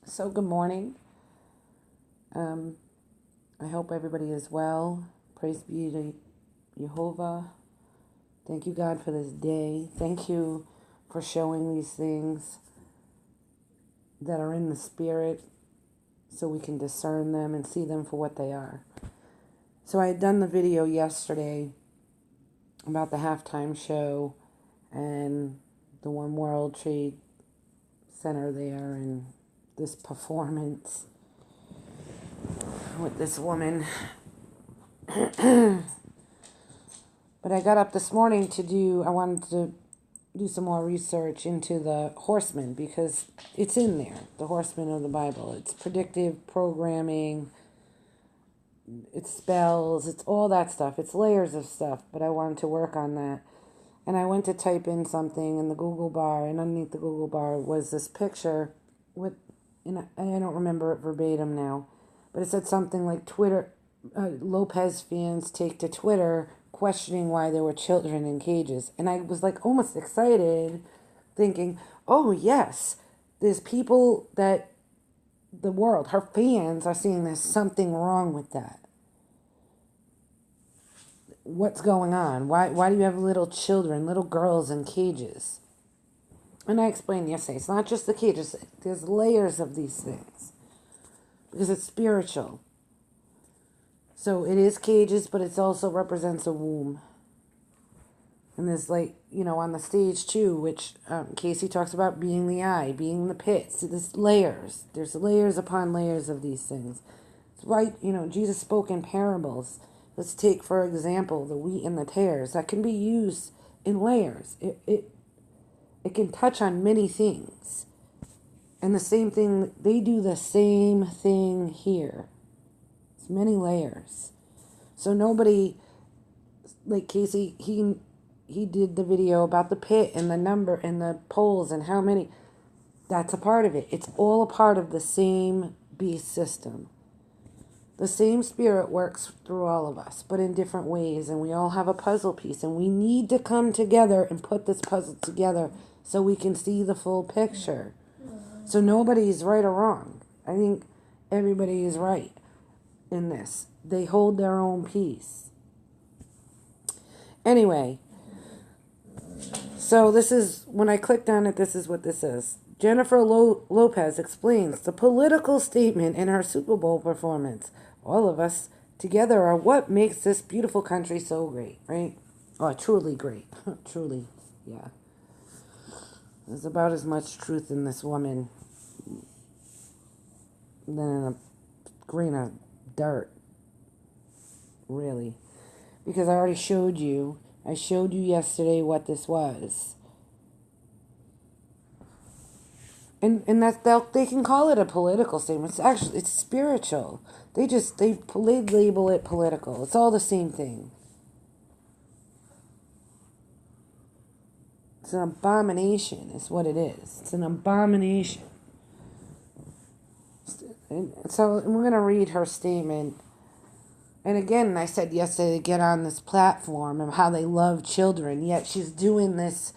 So good morning. Um, I hope everybody is well. Praise be to Jehovah. Thank you, God, for this day. Thank you for showing these things that are in the spirit so we can discern them and see them for what they are. So I had done the video yesterday about the halftime show and the One World Trade Center there and this performance with this woman. But I got up this morning I wanted to do some more research into the horsemen because it's in there, the horsemen of the Bible. It's predictive programming, it's spells, it's all that stuff. It's layers of stuff, but I wanted to work on that. And I went to type in something in the Google bar, and underneath the Google bar was this picture with, and I don't remember it verbatim now, but it said something like Lopez fans take to Twitter questioning why there were children in cages. And I was like almost excited, thinking, oh yes, there's people that the world, her fans are seeing there's something wrong with that. What's going on? Why do you have little children, little girls in cages? And I explained yesterday, it's not just the cages, there's layers of these things. Because it's spiritual. So it is cages, but it also represents a womb. And there's on the stage too, which Casey talks about being the eye, being the pit. So there's layers. There's layers upon layers of these things. It's right, Jesus spoke in parables. Let's take, for example, the wheat and the tares. That can be used in layers. It can touch on many things. And the same thing, they do the same thing here. It's many layers. So nobody, like Casey, he did the video about the pit and the number and the poles and how many. That's a part of it. It's all a part of the same beast system. The same spirit works through all of us, but in different ways. And we all have a puzzle piece. And we need to come together and put this puzzle together so we can see the full picture. So nobody's right or wrong. I think everybody is right in this. They hold their own piece. Anyway, so this is, when I clicked on it, this is what this is. Jennifer Lopez explains the political statement in her Super Bowl performance. All of us together are what makes this beautiful country so great, right? Oh, truly great. Truly, yeah. There's about as much truth in this woman than in a grain of dirt, really. Because I already showed you yesterday what this was. And they can call it a political statement. It's spiritual. They label it political. It's all the same thing. It's an abomination, is what it is. It's an abomination. And we're going to read her statement. And again, I said yesterday to get on this platform of how they love children, yet she's doing this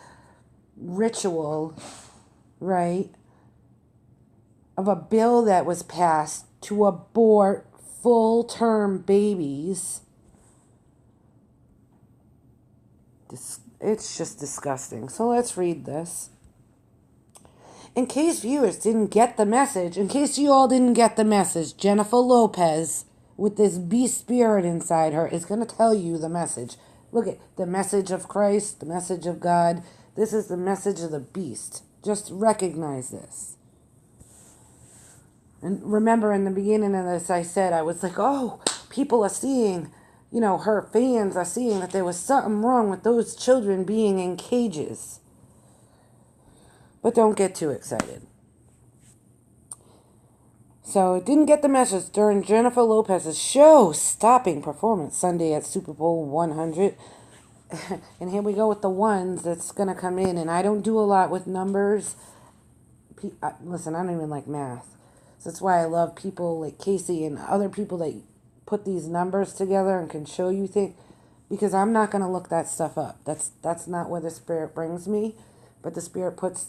ritual, right, of a bill that was passed to abort full-term babies. It's just disgusting. So let's read this. In case viewers didn't get the message, in case you all didn't get the message, Jennifer Lopez, with this beast spirit inside her, is going to tell you the message. Look at the message of Christ, the message of God. This is the message of the beast. Just recognize this. And remember, in the beginning of this, I said, I was like, oh, people are seeing, her fans are seeing that there was something wrong with those children being in cages. But don't get too excited. So it didn't get the message during Jennifer Lopez's show-stopping performance Sunday at Super Bowl 100. And here we go with the ones that's going to come in. And I don't do a lot with numbers. Listen, I don't even like math. So that's why I love people like Casey and other people that put these numbers together and can show you things. Because I'm not going to look that stuff up. That's not where the Spirit brings me. But the Spirit puts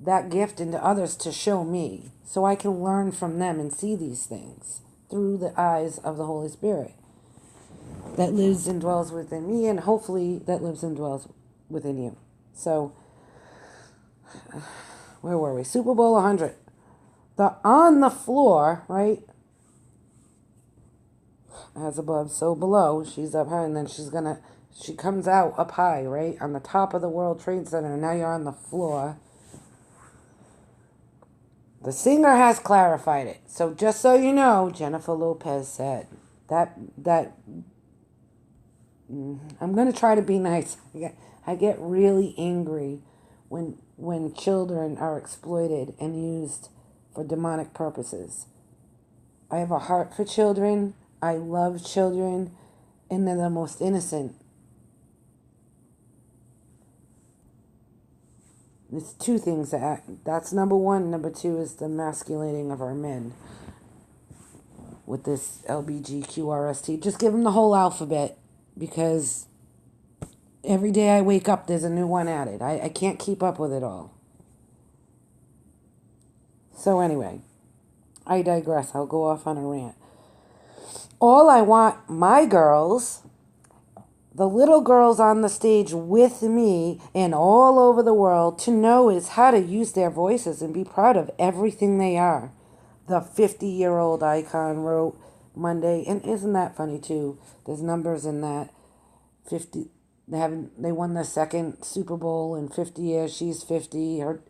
that gift into others to show me so I can learn from them and see these things through the eyes of the Holy Spirit that lives and dwells within me, and hopefully that lives and dwells within you. So, where were we? Super Bowl 100. The on the floor, right? As above, so below. She's up high, and then she comes out up high, right? On the top of the World Trade Center, and now you're on the floor. The singer has clarified it. So just so you know, Jennifer Lopez said that I'm going to try to be nice. I get really angry when children are exploited and used for demonic purposes. I have a heart for children. I love children, and they're the most innocent. It's two things that's number one. Number two is the emasculating of our men with this LBGQRST. Just give them the whole alphabet, because every day I wake up, there's a new one added. I can't keep up with it all. So anyway, I digress. I'll go off on a rant. All I want my girls, the little girls on the stage with me and all over the world, to know is how to use their voices and be proud of everything they are. The 50-year-old icon wrote Monday, and isn't that funny too? There's numbers in that. 50. They won the second Super Bowl in 50 years. She's 50. Her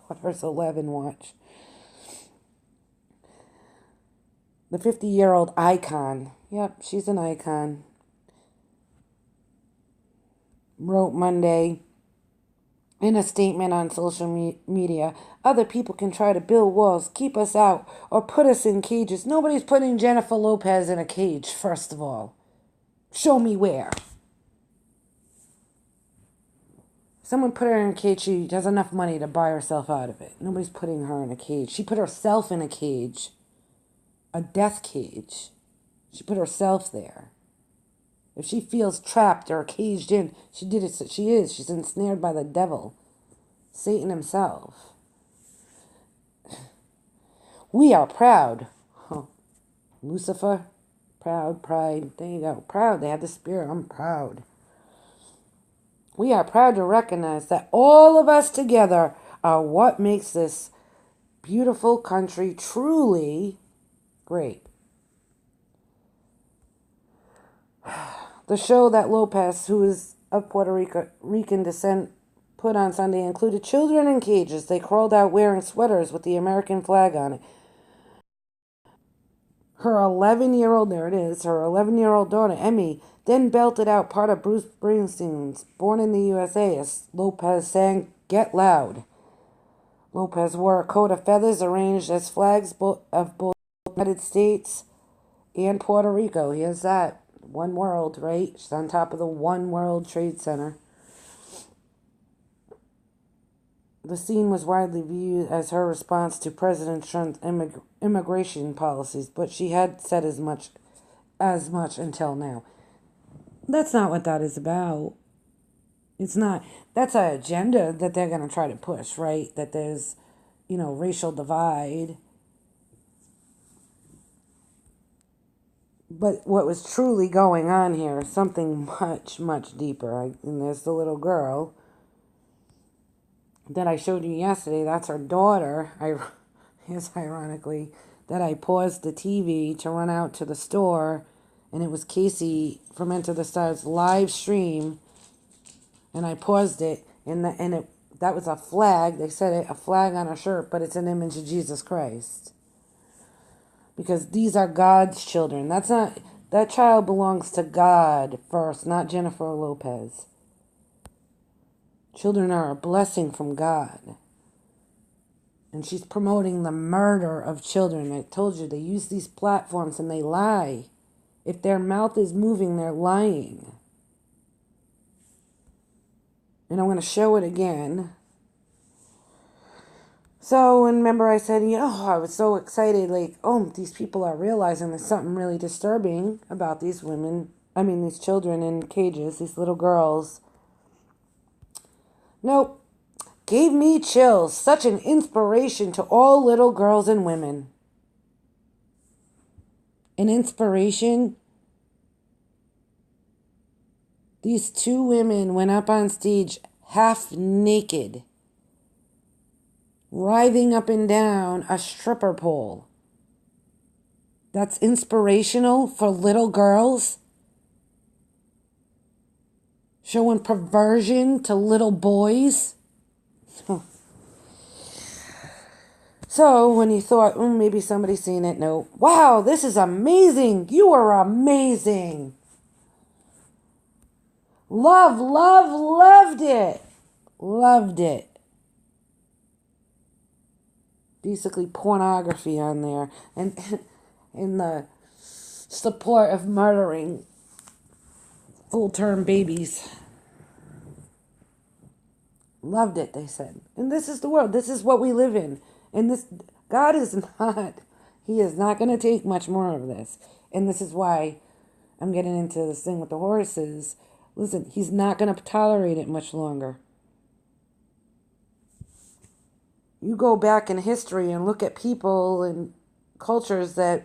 daughter's 11. Watch. The 50-year-old icon. Yep, she's an icon. Wrote Monday in a statement on social media, other people can try to build walls, keep us out, or put us in cages. Nobody's putting Jennifer Lopez in a cage, first of all. Show me where. Someone put her in a cage. She has enough money to buy herself out of it. Nobody's putting her in a cage. She put herself in a cage. A death cage. She put herself there. If she feels trapped or caged in, she did it. She's ensnared by the devil, Satan himself. We are proud. Lucifer, proud, pride. There you go. Proud. They have the spirit. I'm proud. We are proud to recognize that all of us together are what makes this beautiful country truly great. The show that Lopez, who is of Puerto Rican descent, put on Sunday included children in cages. They crawled out wearing sweaters with the American flag on it. Her 11-year-old, there it is, her 11-year-old daughter, Emmy, then belted out part of Bruce Springsteen's Born in the USA as Lopez sang Get Loud. Lopez wore a coat of feathers arranged as flags of both the United States and Puerto Rico. Here's that. One world, right? She's on top of the One World Trade Center. The scene was widely viewed as her response to President Trump's immigration policies, but she had said as much until now. That's not what that is about. It's not. That's an agenda that they're going to try to push, right? That there's, racial divide. But what was truly going on here is something much, much deeper. And there's the little girl that I showed you yesterday. That's her daughter. Ironically, that I paused the TV to run out to the store, and it was Casey from Enter the Stars live stream, and I paused it, that was a flag. They said a flag on a shirt, but it's an image of Jesus Christ. Because these are God's children. That child belongs to God first, not Jennifer Lopez. Children are a blessing from God. And she's promoting the murder of children. I told you, they use these platforms and they lie. If their mouth is moving, they're lying. And I'm going to show it again. So, and remember I said, I was so excited, these people are realizing there's something really disturbing about these these children in cages, these little girls. Nope. gave me chills. Such an inspiration to all little girls and women. An inspiration. These two women went up on stage half naked, writhing up and down a stripper pole. That's inspirational for little girls? Showing perversion to little boys? So when you thought, maybe somebody's seen it, no. Wow, this is amazing. You are amazing. Loved it. Loved it. Basically pornography on there. And in the support of murdering full-term babies. Loved it, they said. And this is the world. This is what we live in. And this, God is not, he is not going to take much more of this. And this is why I'm getting into this thing with the horses. Listen, he's not going to tolerate it much longer. You go back in history and look at people and cultures that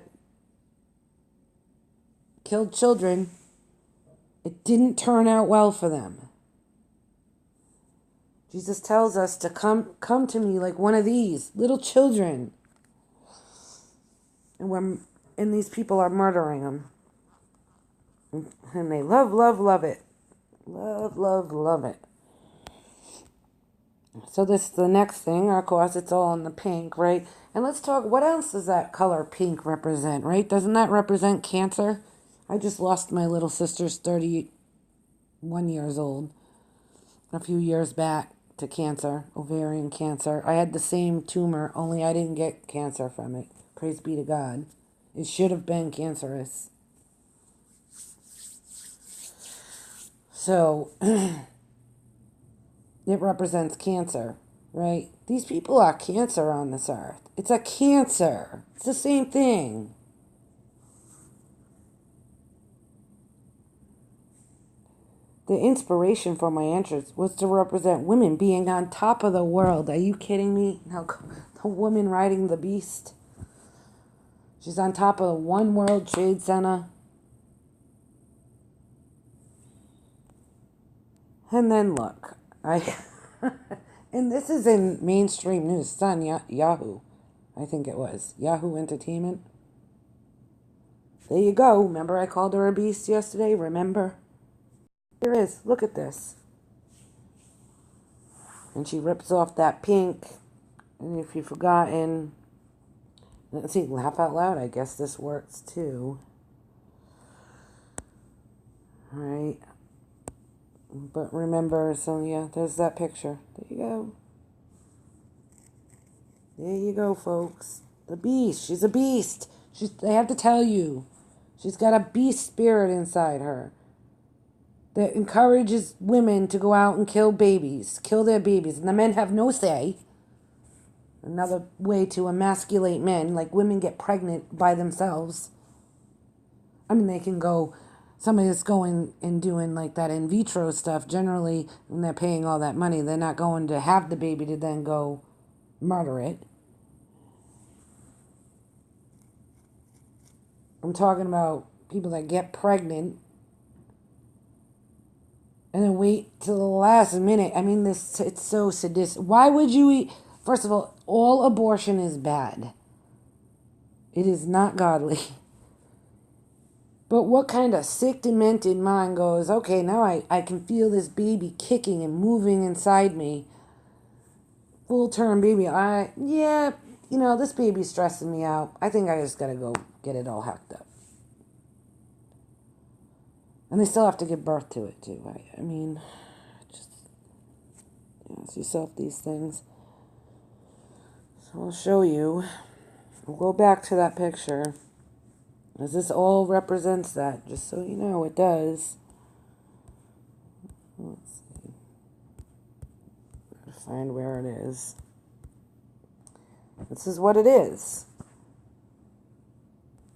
killed children. It didn't turn out well for them. Jesus tells us to come to me like one of these little children. And these people are murdering them. And they love it. Love it. So this is the next thing. Of course, it's all in the pink, right? And let's talk, what else does that color pink represent, right? Doesn't that represent Cancer? I just lost my little sister's 31 years old a few years back to cancer, ovarian cancer. I had the same tumor, only I didn't get cancer from it. Praise be to God. It should have been cancerous. So, it represents cancer, right? These people are cancer on this earth. It's a cancer. It's the same thing. The inspiration for my entrance was to represent women being on top of the world. Are you kidding me? Now, the woman riding the beast. She's on top of the One World Trade Center. And then look, and this is in mainstream news. It's on Yahoo. I think it was. Yahoo Entertainment. There you go. Remember I called her a beast yesterday? Remember? Here is. Look at this. And she rips off that pink. And if you've forgotten, let's see, laugh out loud. I guess this works too. All right. But remember, so yeah, there's that picture. There you go. There you go, folks. The beast. She's a beast. They have to tell you. She's got a beast spirit inside her that encourages women to go out and kill their babies. And the men have no say. Another way to emasculate men, like women get pregnant by themselves. I mean, they can go, somebody that's going and doing like that in vitro stuff, generally, when they're paying all that money, they're not going to have the baby to then go murder it. I'm talking about people that get pregnant and then wait till the last minute. I mean, it's so sadistic. Why would you eat? First of all abortion is bad. It is not godly. But what kind of sick, demented mind goes, okay, now I can feel this baby kicking and moving inside me. Full-term baby. This baby's stressing me out. I think I just got to go get it all hacked up. And they still have to give birth to it, too. I mean, just ask yourself these things. So I'll show you. We'll go back to that picture. As this all represents that, just so you know, it does. Let's see. Gotta find where it is. This is what it is.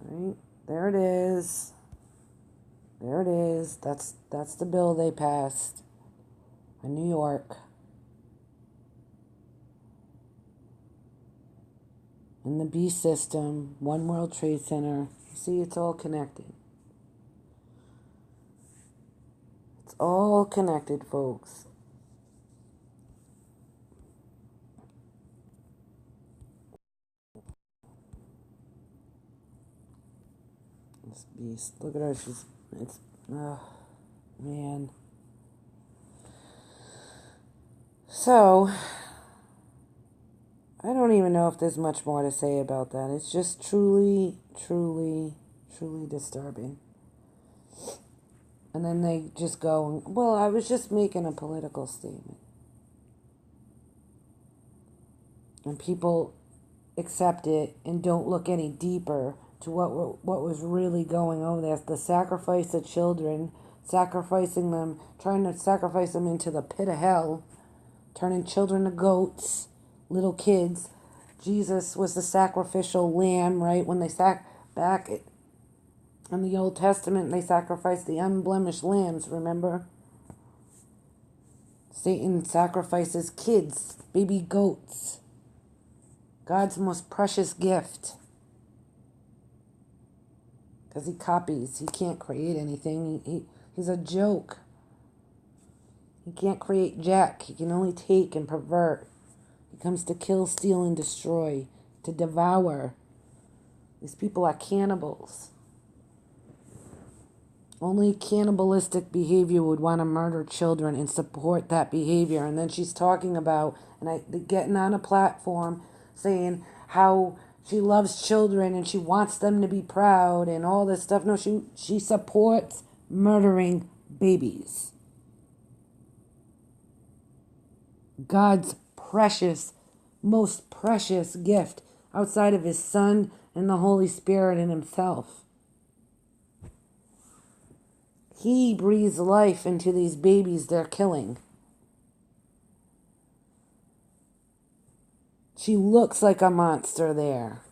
Right? There it is. There it is. That's the bill they passed in New York. and the beast system, One World Trade Center. See, it's all connected. It's all connected, folks. This beast. Look at her. Man. So, I don't even know if there's much more to say about that. It's just truly, truly, truly disturbing. And then they just go, well, I was just making a political statement. And people accept it and don't look any deeper to what was really going on there. The sacrifice of children, sacrificing them, trying to sacrifice them into the pit of hell, turning children to goats, little kids. Jesus was the sacrificial lamb, right? When they back in the Old Testament, they sacrificed the unblemished lambs, remember? Satan sacrifices kids, baby goats. God's most precious gift. Because he copies. He can't create anything. He's a joke. He can't create jack. He can only take and pervert. He comes to kill, steal, and destroy. To devour. These people are cannibals. Only cannibalistic behavior would want to murder children and support that behavior. And then she's talking about, getting on a platform saying how she loves children and she wants them to be proud and all this stuff. No, she supports murdering babies. God's precious, most precious gift outside of his Son and the Holy Spirit and himself. He breathes life into these babies they're killing. She looks like a monster there.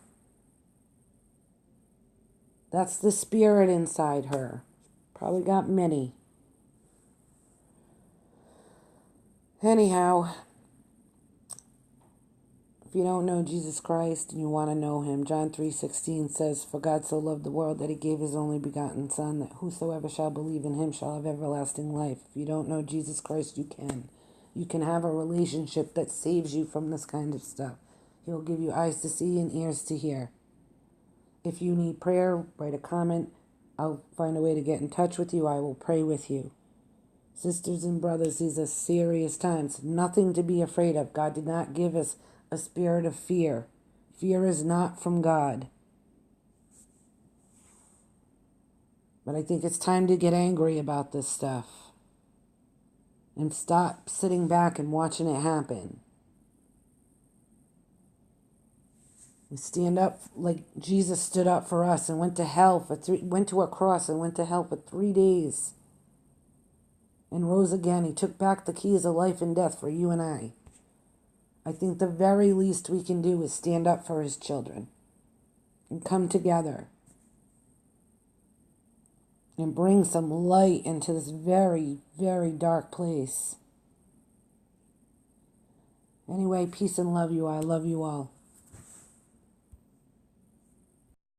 That's the spirit inside her. Probably got many. Anyhow, if you don't know Jesus Christ and you want to know him, John 3:16 says, "For God so loved the world that he gave his only begotten Son, that whosoever shall believe in him shall have everlasting life." If you don't know Jesus Christ, you can. You can have a relationship that saves you from this kind of stuff. He'll give you eyes to see and ears to hear. If you need prayer, write a comment. I'll find a way to get in touch with you. I will pray with you. Sisters and brothers, these are serious times. Nothing to be afraid of. God did not give us a spirit of fear. Fear is not from God. But I think it's time to get angry about this stuff. And stop sitting back and watching it happen. We stand up like Jesus stood up for us and went to hell went to a cross and went to hell for 3 days. And rose again. He took back the keys of life and death for you and I. I think the very least we can do is stand up for his children. And come together. And bring some light into this very, very dark place. Anyway, peace and love you. I love you all.